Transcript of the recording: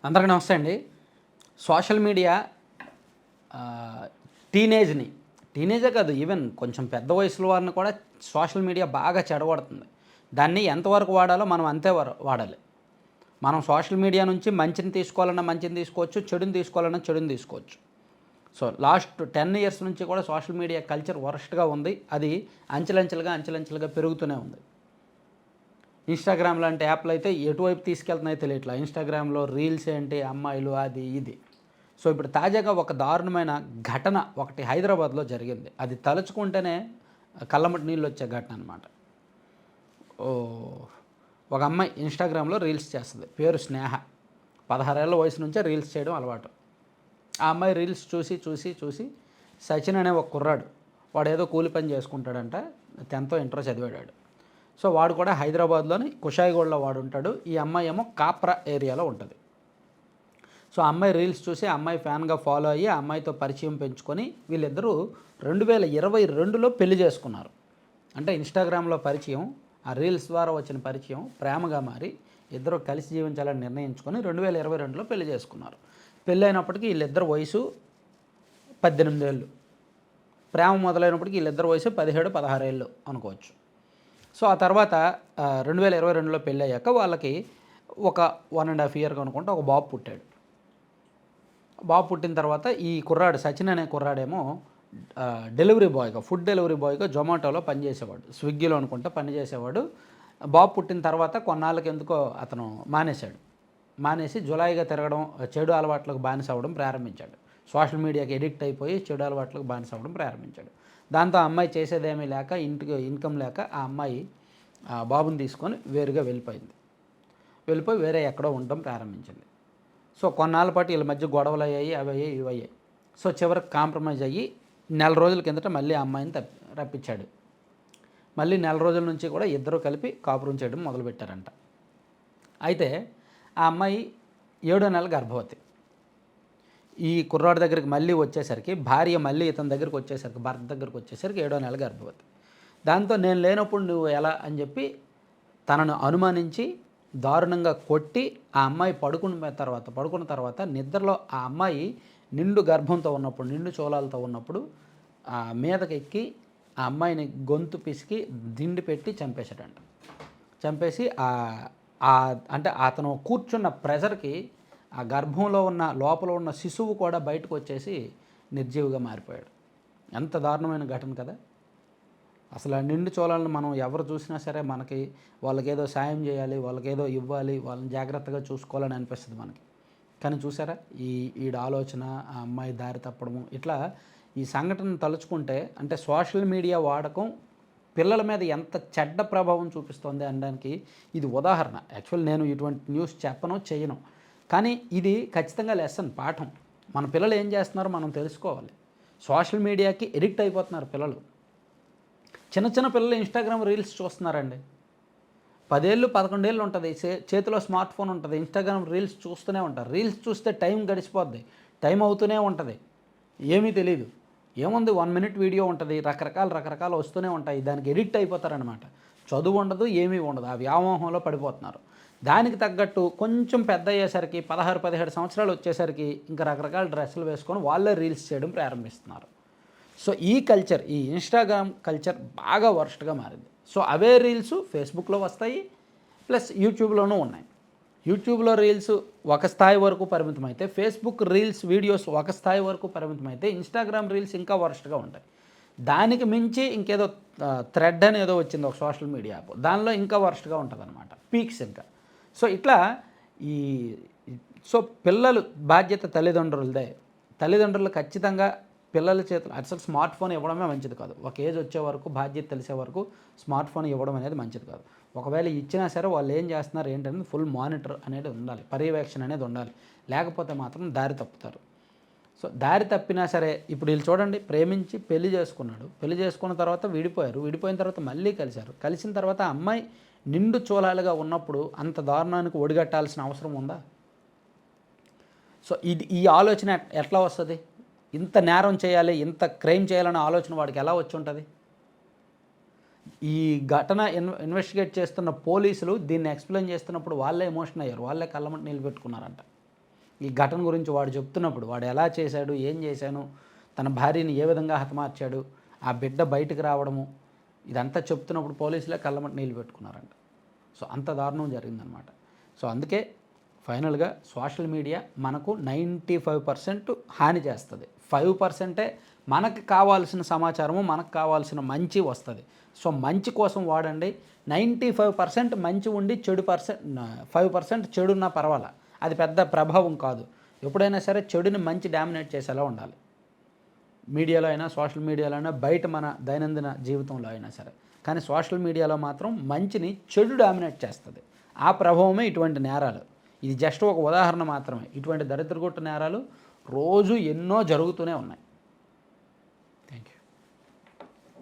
అందరికీ నమస్తే అండి. సోషల్ మీడియా ఆహ్, టీనేజే కాదు, ఈవెన్ కొంచెం పెద్ద వయసుల వారిని కూడా సోషల్ మీడియా బాగా చెడగొడుతుంది. దాన్ని ఎంతవరకు వాడాలో మనం అంతే వాడాలి. మనం సోషల్ మీడియా నుంచి మంచిని తీసుకోవాలన్నా మంచిని తీసుకోవచ్చు, చెడుని తీసుకోవాలన్నా చెడుని తీసుకోవచ్చు. సో, లాస్ట్ 10 ఇయర్స్ నుంచి కూడా సోషల్ మీడియా కల్చర్ వరస్ట్‌గా ఉంది. అది అంచెలంచెలుగా పెరుగుతూనే ఉంది. ఇన్‌స్టాగ్రామ్ లాంటి యాప్‌లు అయితే ఎటువైపు తీసుకెళ్తున్నాయో తెలియట్లా. ఇన్‌స్టాగ్రామ్‌లో రీల్స్ ఏంటి, అమ్మాయిలు అది ఇది. సో, ఇప్పుడు తాజాగా ఒక దారుణమైన ఘటన ఒకటి హైదరాబాద్‌లో జరిగింది. అది తలుచుకుంటేనే కళ్ళమ్మట నీళ్ళొచ్చే ఘటన అనమాట. ఓహ్! ఒక అమ్మాయి ఇన్‌స్టాగ్రామ్‌లో రీల్స్ చేస్తది. పేరు స్నేహ. 16 ఏళ్ల వయసు నుంచే రీల్స్ చేయడం అలవాటు. ఆ అమ్మాయి రీల్స్ చూసి సచిన్ అనే ఒక కుర్రాడు, వాడేదో కూలి పని చేసుకుంటాడంట. 10థ్ ఇంటరో చదివాడు. సో, వాడు కూడా హైదరాబాద్‌లోని కుషాయిగూడలో వాడుంటాడు. ఈ అమ్మాయి ఏమో కాప్రా ఏరియాలో ఉంటది. సో, ఆ అమ్మాయి రీల్స్ చూసి ఆ అమ్మాయి ఫ్యాన్‌గా ఫాలో అయ్యి ఆ అమ్మాయితో పరిచయం పెంచుకొని వీళ్ళిద్దరూ 2022లో పెళ్లి చేసుకున్నారు. అంటే ఇన్‌స్టాగ్రామ్‌లో పరిచయం, ఆ రీల్స్ ద్వారా వచ్చిన పరిచయం ప్రేమగా మారి ఇద్దరు కలిసి జీవించాలని నిర్ణయించుకొని 2022లో పెళ్లి చేసుకున్నారు. పెళ్ళైనప్పటికీ వీళ్ళిద్దరి వయసు 18 ఏళ్ళు. ప్రేమ మొదలైనప్పటికి వీళ్ళిద్దరి వయసు 17, 16 ఏళ్ళు అనుకోవచ్చు. సో, ఆ తర్వాత 2022లో పెళ్ళయ్యాక వాళ్ళకి ఒక 1½ ఇయర్‌కి అనుకుంటా ఒక బాబు పుట్టాడు. బాబు పుట్టిన తర్వాత ఈ కుర్రాడు సచిన్ అనే కుర్రాడేమో డెలివరీ బాయ్‌గా, ఫుడ్ డెలివరీ బాయ్‌గా జొమాటోలో పనిచేసేవాడు. స్విగ్గీలో అనుకుంటా పనిచేసేవాడు. బాబు పుట్టిన తర్వాత కొన్నాళ్ళకి ఎందుకో అతను మానేశాడు. మానేసి జులాయిగా తిరగడం, చెడు అలవాట్లకు బానిస అవ్వడం ప్రారంభించాడు. సోషల్ మీడియాకి ఎడిక్ట్ అయిపోయి చెడు అలవాట్లకు బానిస అవ్వడం ప్రారంభించాడు. దాంతో ఆ అమ్మాయి చేసేదేమీ లేక, ఇంటికి ఇన్కమ్ లేక ఆ అమ్మాయి బాబుని తీసుకొని వేరుగా వెళ్ళిపోయింది. వెళ్ళిపోయి వేరే ఎక్కడో ఉండడం ప్రారంభించింది. సో, కొన్నాళ్ళ పాటు వీళ్ళ మధ్య గొడవలయ్యాయి, అవయ్యాయి, ఇవయ్యాయి. సో, చివరికి కాంప్రమైజ్ అయ్యి నెల రోజుల కిందట మళ్ళీ ఆ అమ్మాయిని రప్పించాడు. మళ్ళీ నెల రోజుల నుంచి కూడా ఇద్దరూ కలిపి కాపురం చేయడం మొదలుపెట్టారంట. అయితే ఆ అమ్మాయి 7వ నెల గర్భవతి. ఈ కుర్రాడి దగ్గరికి మళ్ళీ వచ్చేసరికి, భార్య మళ్ళీ ఇతని దగ్గరికి వచ్చేసరికి, భర్త దగ్గరికి వచ్చేసరికి 7వ నెల గర్భవతి. దాంతో నేను లేనప్పుడు నువ్వు ఎలా అని చెప్పి తనను అనుమానించి దారుణంగా కొట్టి ఆ అమ్మాయి పడుకున్న తర్వాత నిద్రలో ఆ అమ్మాయి నిండు గర్భంతో ఉన్నప్పుడు, నిండు చోళాలతో ఉన్నప్పుడు మీదకెక్కి ఆ అమ్మాయిని గొంతు పిసికి దిండి పెట్టి చంపేశాడంట. చంపేసి అంటే అతను కూర్చున్న ప్రెజర్‌కి ఆ గర్భంలో ఉన్న లోపల ఉన్న శిశువు కూడా బయటకు వచ్చేసి నిర్జీవిగా మారిపోయాడు. ఎంత దారుణమైన ఘటన కదా! అసలు ఆ నిండు చోళాలను మనం ఎవరు చూసినా సరే మనకి వాళ్ళకేదో సాయం చేయాలి, వాళ్ళకేదో ఇవ్వాలి, వాళ్ళని జాగ్రత్తగా చూసుకోవాలని అనిపిస్తుంది మనకి. కానీ చూసారా ఈడ ఆలోచన, ఆ అమ్మాయి దారి తప్పడము, ఇట్లా ఈ సంఘటనను తలుచుకుంటే అంటే సోషల్ మీడియా వాడకం పిల్లల మీద ఎంత చెడ్డ ప్రభావం చూపిస్తుంది అనడానికి ఇది ఉదాహరణ. యాక్చువల్ నేను ఇటువంటి న్యూస్ చెప్పను, చేయను. కానీ ఇది ఖచ్చితంగా లెసన్, పాఠం. మన పిల్లలు ఏం చేస్తున్నారో మనం తెలుసుకోవాలి. సోషల్ మీడియాకి ఎడిక్ట్ అయిపోతున్నారు పిల్లలు. చిన్న పిల్లలు ఇన్‌స్టాగ్రామ్ రీల్స్ చూస్తున్నారండి. 10 ఏళ్ళు, 11 ఏళ్ళు ఉంటుంది. చేతిలో స్మార్ట్ ఫోన్ ఉంటుంది. ఇన్‌స్టాగ్రామ్ రీల్స్ చూస్తూనే ఉంటారు. రీల్స్ చూస్తే టైం గడిచిపోద్ది. టైం అవుతూనే ఉంటుంది. ఏమీ తెలీదు. ఏముంది 1 మినిట్ వీడియో ఉంటుంది. రకరకాలు వస్తూనే ఉంటాయి. దానికి ఎడిక్ట్ అయిపోతారనమాట. చదువు ఉండదు, ఏమీ ఉండదు. ఆ వ్యామోహంలో పడిపోతున్నారు. దానికి తగ్గట్టు కొంచెం పెద్ద అయ్యేసరికి 16, 17 సంవత్సరాలు వచ్చేసరికి ఇంకా రకరకాల డ్రెస్సులు వేసుకొని వాళ్ళే రీల్స్ చేయడం ప్రారంభిస్తున్నారు. సో, ఈ కల్చర్, ఈ ఇన్‌స్టాగ్రామ్ కల్చర్ బాగా వరస్ట్‌గా మారింది. సో, అవే రీల్స్ ఫేస్‌బుక్‌లో వస్తాయి. ప్లస్ యూట్యూబ్‌లోనూ ఉన్నాయి. యూట్యూబ్‌లో రీల్స్ ఒక స్థాయి వరకు పరిమితమైతే, ఫేస్‌బుక్ రీల్స్ వీడియోస్ ఒక స్థాయి వరకు పరిమితమైతే, ఇన్‌స్టాగ్రామ్ రీల్స్ ఇంకా వరస్ట్‌గా ఉంటాయి. దానికి మించి ఇంకేదో థ్రెడ్ అనేదో వచ్చింది, ఒక సోషల్ మీడియా యాప్. దానిలో ఇంకా వరస్ట్‌గా ఉంటదనమాట. పీక్స్ ఇంకా. సో, ఇట్లా ఈ సో, పిల్లలు బాధ్యత తల్లిదండ్రులదే. తల్లిదండ్రులు ఖచ్చితంగా పిల్లల చేతులు అసలు స్మార్ట్ ఫోన్ ఇవ్వడమే మంచిది కాదు. ఒక ఏజ్ వచ్చే వరకు, బాధ్యత తెలిసే వరకు స్మార్ట్ ఫోన్ ఇవ్వడం అనేది మంచిది కాదు. ఒకవేళ ఇచ్చినా సరే వాళ్ళు ఏం చేస్తున్నారు ఏంటనేది ఫుల్ మానిటర్ అనేది ఉండాలి, పర్యవేక్షణ అనేది ఉండాలి. లేకపోతే మాత్రం దారి తప్పుతారు. సో, దారి తప్పినా సరే ఇప్పుడు వీళ్ళు చూడండి, ప్రేమించి పెళ్లి చేసుకున్నాడు. పెళ్లి చేసుకున్న తర్వాత విడిపోయారు. విడిపోయిన తర్వాత మళ్ళీ కలిశారు. కలిసిన తర్వాత ఆ అమ్మాయి నిండు చూలాలుగా ఉన్నప్పుడు అంత దారుణానికి ఒడిగట్టాల్సిన అవసరం ఉందా? సో, ఈ ఆలోచన ఎట్లా వస్తుంది? ఇంత నేరం చేయాలి, ఇంత క్రైమ్ చేయాలనే ఆలోచన వాడికి ఎలా వచ్చి ఉంటుంది? ఈ ఘటన ఇన్వెస్టిగేట్ చేస్తున్న పోలీసులు దీన్ని ఎక్స్‌ప్లెయిన్ చేస్తున్నప్పుడు వాళ్ళే ఎమోషన్ అయ్యారు. వాళ్ళే కళ్ళమ్మట నీళ్ళు పెట్టుకున్నారంట. ఈ ఘటన గురించి వాడు చెప్తున్నప్పుడు వాడు ఎలా చేశాడు, ఏం చేశాను, తన భార్యని ఏ విధంగా హతమార్చాడు, ఆ బిడ్డ బయటకు రావడము, ఇదంతా చెప్తున్నప్పుడు పోలీసులే కళ్ళమట నీళ్ళు పెట్టుకున్నారంట. సో అంత దారుణం జరిగిందనమాట. సో అందుకే ఫైనల్గా సోషల్ మీడియా మనకు 95% హాని చేస్తుంది. 5%ఏ మనకు కావాల్సిన సమాచారము, మనకు కావాల్సిన మంచి వస్తుంది. సో మంచి కోసం వాడండి. 95% మంచి ఉండి 5% చెడున్నా పర్వాలా, అది పెద్ద ప్రభావం కాదు. ఎప్పుడైనా సరే చెడుని మంచి డామినేట్ చేసేలా ఉండాలి. మీడియాలో అయినా, సోషల్ మీడియాలో అయినా, బయట మన దైనందిన జీవితంలో అయినా సరే. కానీ సోషల్ మీడియాలో మాత్రం మంచిని చెడు డామినేట్ చేస్తుంది. ఆ ప్రభావమే ఇటువంటి నేరాలు. ఇది జస్ట్ ఒక ఉదాహరణ మాత్రమే. ఇటువంటి దరిద్రగొట్టు నేరాలు రోజు ఎన్నో జరుగుతూనే ఉన్నాయి.